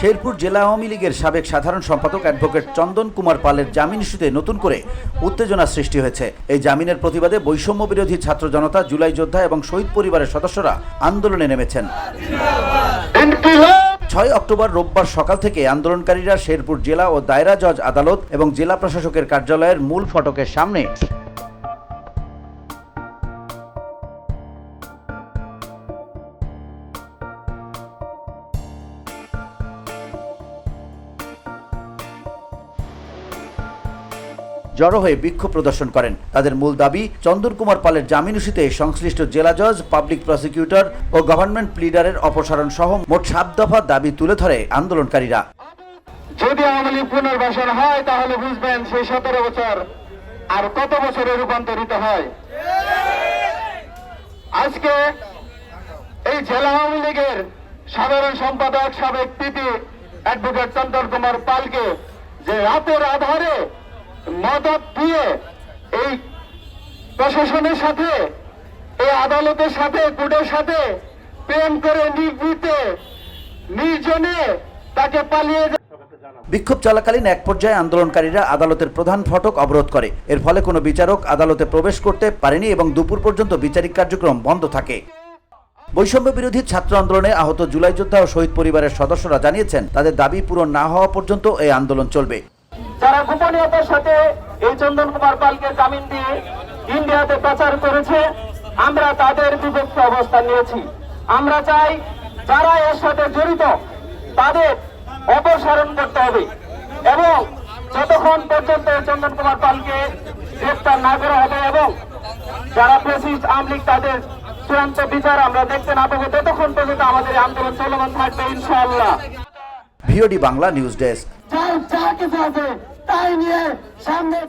শেরপুর জেলা আওয়ামী লীগের সাবেক সাধারণ সম্পাদক অ্যাডভোকেট চন্দন কুমার পালের জামিন ইস্যুতে নতুন করে উত্তেজনা সৃষ্টি হয়েছে। এই জামিনের প্রতিবাদে বৈষম্য বিরোধী ছাত্র জনতা, জুলাই যোদ্ধা এবং শহীদ পরিবারের সদস্যরা আন্দোলনে নেমেছেন। ৬ অক্টোবর রোববার সকাল থেকে আন্দোলনকারীরা শেরপুর জেলা ও দায়রা জজ আদালত এবং জেলা প্রশাসকের কার্যালয়ের মূল ফটকের সামনে জড়ো হয়ে বিক্ষোভ প্রদর্শন করেন। তাদের মূল দাবি, চন্দন কুমার পালের জামিন ইস্যুতে সংশ্লিষ্ট জেলা জজ, পাবলিক প্রসিকিউটর ও গভর্নমেন্ট প্লিডারের অপসারণ সহ মোট ৭ দফা দাবি তুলে ধরে আন্দোলনকারীরা। যদি আওয়ামী লীগ পুনর্বাসন হয় তাহলে বুঝবেন সেই ১৭ বছর আর কত বছরে রূপান্তরিত হয়। আজকে এই জেলা আওয়ামী লীগের সাধারণ সম্পাদক সাবেক পিপি অ্যাডভোকেট চন্দন কুমার পালকে যে রাতের আধারে মদত দিয়ে এই প্রশাসনের সাথে, এই আদালতের সাথে, কোর্টের সাথে প্রেম করে নির্জনে তাকে পালিয়ে বিক্ষোভ চলাকালীন এক পর্যায়ে আন্দোলনকারীরা আদালতের প্রধান ফটক অবরোধ করে। এর ফলে কোনো বিচারক আদালতে প্রবেশ করতে পারেনি এবং দুপুর পর্যন্ত বিচারিক কার্যক্রম বন্ধ থাকে। বৈষম্য বিরোধী ছাত্র আন্দোলনে আহত জুলাই যোদ্ধা ও শহীদ পরিবারের সদস্যরা জানিয়েছেন, তাদের দাবি পূরণ না হওয়া পর্যন্ত এই আন্দোলন চলবে। যারা গোপনীয়তার সাথে এই চন্দন কুমার পালকে জামিন দিয়ে ইন্ডিয়াতে পাচার করেছে, আমরা তাদের বিপক্ষে অবস্থান নিয়েছি। আমরা চাই যারা এর সাথে জড়িত তাদের অপসারণ করতে হবে এবং যতক্ষণ পর্যন্ত চন্দন কুমার পালকে গ্রেফতার না করা হবে এবং যারা ফ্যাসিস্ট আওয়ামী লীগ তাদের চূড়ান্ত বিচার আমরা দেখতে না পাবো, ততক্ষণ পর্যন্ত আমাদের আন্দোলন চলমান থাকবে ইনশাআল্লাহ। VOD Bangla news desk. যা কিছু আছে তাই নিয়ে সামনে